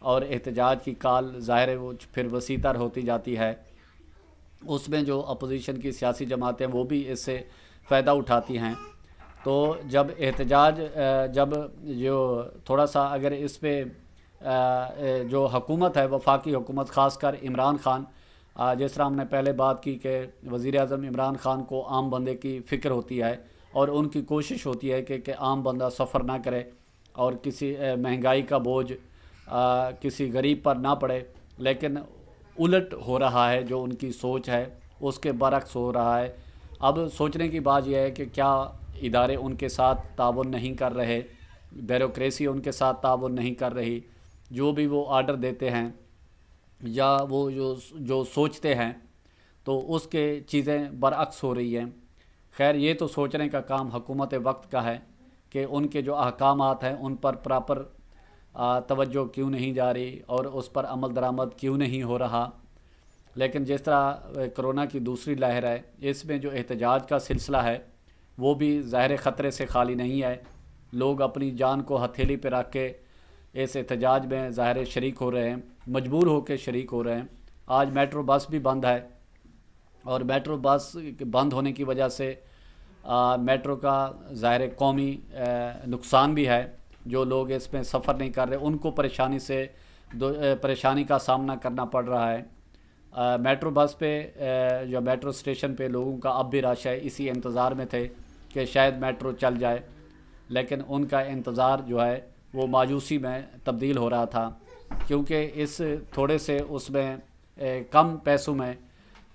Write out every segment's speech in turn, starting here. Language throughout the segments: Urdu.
اور احتجاج کی کال ظاہر ہے وہ پھر وسیع تر ہوتی جاتی ہے، اس میں جو اپوزیشن کی سیاسی جماعتیں وہ بھی اس سے فائدہ اٹھاتی ہیں۔ تو جب احتجاج جب جو تھوڑا سا اگر اس پہ جو حکومت ہے وفاقی حکومت، خاص کر عمران خان، جس طرح ہم نے پہلے بات کی کہ وزیر اعظم عمران خان کو عام بندے کی فکر ہوتی ہے اور ان کی کوشش ہوتی ہے کہ عام بندہ سفر نہ کرے اور کسی مہنگائی کا بوجھ کسی غریب پر نہ پڑے، لیکن الٹ ہو رہا ہے جو ان کی سوچ ہے اس کے برعکس ہو رہا ہے۔ اب سوچنے کی بات یہ ہے کہ کیا ادارے ان کے ساتھ تعاون نہیں کر رہے، بیوروکریسی ان کے ساتھ تعاون نہیں کر رہی، جو بھی وہ آرڈر دیتے ہیں یا وہ جو سوچتے ہیں تو اس کے چیزیں برعکس ہو رہی ہیں۔ خیر یہ تو سوچنے کا کام حکومت وقت کا ہے کہ ان کے جو احکامات ہیں ان پر پراپر توجہ کیوں نہیں جا رہی اور اس پر عمل درآمد کیوں نہیں ہو رہا۔ لیکن جس طرح کرونا کی دوسری لہر ہے، اس میں جو احتجاج کا سلسلہ ہے وہ بھی ظاہر خطرے سے خالی نہیں ہے۔ لوگ اپنی جان کو ہتھیلی پہ رکھ کے اس احتجاج میں ظاہر شریک ہو رہے ہیں، مجبور ہو کے شریک ہو رہے ہیں۔ آج میٹرو بس بھی بند ہے اور میٹرو بس بند ہونے کی وجہ سے میٹرو کا ظاہر قومی نقصان بھی ہے۔ جو لوگ اس میں سفر نہیں کر رہے ان کو پریشانی کا سامنا کرنا پڑ رہا ہے۔ میٹرو بس پہ یا میٹرو اسٹیشن پہ لوگوں کا اب بھی رش ہے، اسی انتظار میں تھے کہ شاید میٹرو چل جائے، لیکن ان کا انتظار جو ہے وہ مایوسی میں تبدیل ہو رہا تھا، کیونکہ اس تھوڑے سے اس میں کم پیسوں میں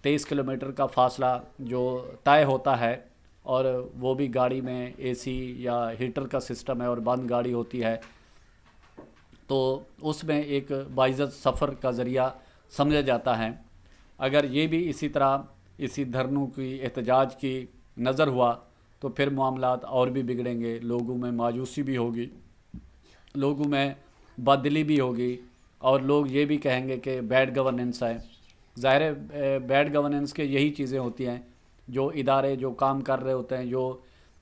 23 کلومیٹر کا فاصلہ جو طے ہوتا ہے، اور وہ بھی گاڑی میں اے سی یا ہیٹر کا سسٹم ہے اور بند گاڑی ہوتی ہے، تو اس میں ایک باعزت سفر کا ذریعہ سمجھا جاتا ہے۔ اگر یہ بھی اسی طرح اسی دھرنوں کی احتجاج کی نظر ہوا تو پھر معاملات اور بھی بگڑیں گے، لوگوں میں مایوسی بھی ہوگی، لوگوں میں بددلی بھی ہوگی، اور لوگ یہ بھی کہیں گے کہ بیڈ گورننس ہے۔ ظاہر بیڈ گورننس کے یہی چیزیں ہوتی ہیں، جو ادارے جو کام کر رہے ہوتے ہیں، جو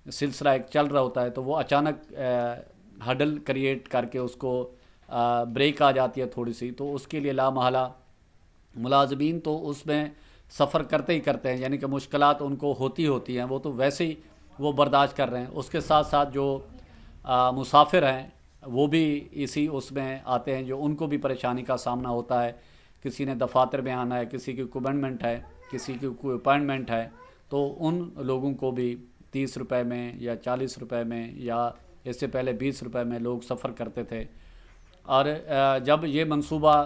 سلسلہ ایک چل رہا ہوتا ہے تو وہ اچانک ہڈل کریٹ کر کے اس کو بریک آ جاتی ہے تھوڑی سی، تو اس کے لیے لامحالہ ملازمین تو اس میں سفر کرتے ہی کرتے ہیں، یعنی کہ مشکلات ان کو ہوتی ہیں، وہ تو ویسے ہی وہ برداشت کر رہے ہیں۔ اس کے ساتھ ساتھ جو مسافر ہیں وہ بھی اسی اس میں آتے ہیں، جو ان کو بھی پریشانی کا سامنا ہوتا ہے۔ کسی نے دفاتر میں آنا ہے، کسی کی کمنٹمنٹ ہے، کسی کی کوئی اپائنٹمنٹ ہے، تو ان لوگوں کو بھی 30 روپے میں یا 40 روپے میں یا اس سے پہلے 20 روپے میں لوگ سفر کرتے تھے۔ اور جب یہ منصوبہ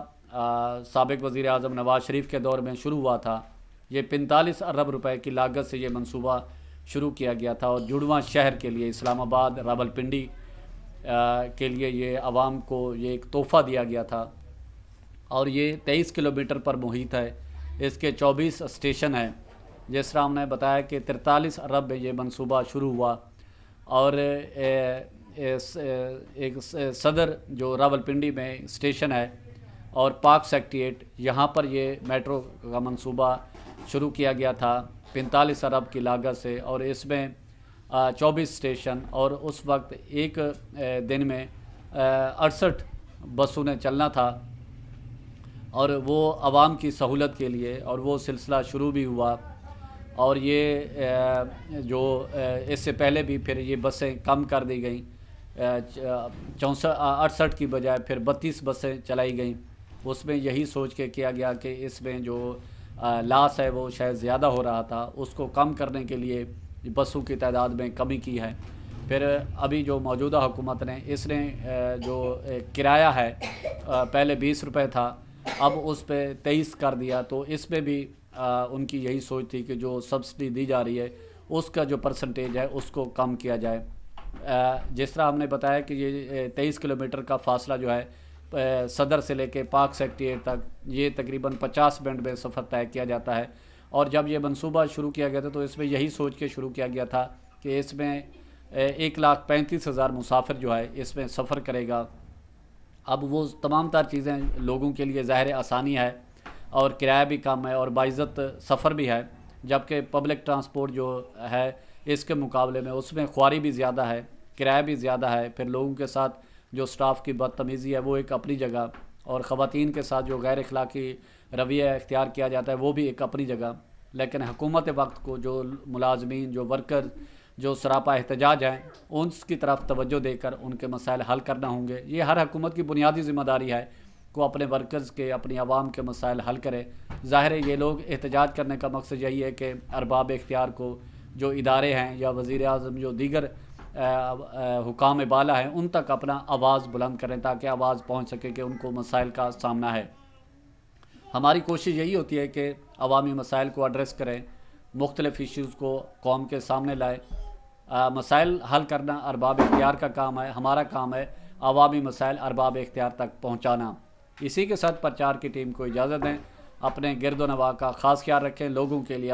سابق وزیر اعظم نواز شریف کے دور میں شروع ہوا تھا، یہ 45 ارب روپے کی لاگت سے یہ منصوبہ شروع کیا گیا تھا، اور جڑواں شہر کے لیے اسلام آباد راولپنڈی کے لیے یہ عوام کو یہ ایک تحفہ دیا گیا تھا، اور یہ 23 کلومیٹر پر محیط ہے، اس کے 24 اسٹیشن ہیں۔ جس طرح ہم نے بتایا کہ 43 ارب میں یہ منصوبہ شروع ہوا، اور ایک صدر جو راولپنڈی میں اسٹیشن ہے اور پاک سیکریٹریٹ، یہاں پر یہ میٹرو کا منصوبہ شروع کیا گیا تھا 45 ارب کی لاگت سے، اور اس میں 24 اسٹیشن، اور اس وقت ایک دن میں 68 بسوں نے چلنا تھا، اور وہ عوام کی سہولت کے لیے، اور وہ سلسلہ شروع بھی ہوا۔ اور یہ جو اس سے پہلے بھی پھر یہ بسیں کم کر دی گئیں، 68 کی بجائے پھر 32 بسیں چلائی گئیں۔ اس میں یہی سوچ کے کیا گیا کہ اس میں جو لاس ہے وہ شاید زیادہ ہو رہا تھا، اس کو کم کرنے کے لیے بسوں کی تعداد میں کمی کی ہے۔ پھر ابھی جو موجودہ حکومت نے اس نے جو کرایہ ہے پہلے 20 روپے تھا، اب اس پہ 23 کر دیا، تو اس میں بھی ان کی یہی سوچ تھی کہ جو سبسڈی دی جا رہی ہے اس کا جو پرسنٹیج ہے اس کو کم کیا جائے۔ جس طرح ہم نے بتایا کہ یہ 23 کلومیٹر کا فاصلہ جو ہے صدر سے لے کے پاک سیکریٹریٹ تک، یہ تقریباً 50 منٹ میں سفر طے کیا جاتا ہے۔ اور جب یہ منصوبہ شروع کیا گیا تھا تو اس میں یہی سوچ کے شروع کیا گیا تھا کہ اس میں 1,35,000 مسافر جو ہے اس میں سفر کرے گا۔ اب وہ تمام تر چیزیں لوگوں کے لیے ظاہر آسانی ہے، اور کرایہ بھی کم ہے، اور باعزت سفر بھی ہے، جبکہ پبلک ٹرانسپورٹ جو ہے اس کے مقابلے میں اس میں خواری بھی زیادہ ہے، کرایہ بھی زیادہ ہے، پھر لوگوں کے ساتھ جو سٹاف کی بدتمیزی ہے وہ ایک اپنی جگہ، اور خواتین کے ساتھ جو غیر اخلاقی رویہ اختیار کیا جاتا ہے وہ بھی ایک اپنی جگہ، لیکن حکومت وقت کو جو ملازمین، جو ورکر، جو سراپا احتجاج ہیں، ان کی طرف توجہ دے کر ان کے مسائل حل کرنا ہوں گے۔ یہ ہر حکومت کی بنیادی ذمہ داری ہے کہ وہ اپنے ورکرز کے، اپنی عوام کے مسائل حل کرے۔ ظاہر ہے یہ لوگ احتجاج کرنے کا مقصد یہی ہے کہ ارباب اختیار کو، جو ادارے ہیں یا وزیر اعظم، جو دیگر حکام بالا ہیں، ان تک اپنا آواز بلند کریں تاکہ آواز پہنچ سکے کہ ان کو مسائل کا سامنا ہے۔ ہماری کوشش یہی ہوتی ہے کہ عوامی مسائل کو ایڈریس کریں، مختلف ایشوز کو قوم کے سامنے لائیں۔ مسائل حل کرنا ارباب اختیار کا کام ہے، ہمارا کام ہے عوامی مسائل ارباب اختیار تک پہنچانا۔ اسی کے ساتھ پرچار کی ٹیم کو اجازت دیں، اپنے گرد و نواح کا خاص خیال رکھیں، لوگوں کے لیے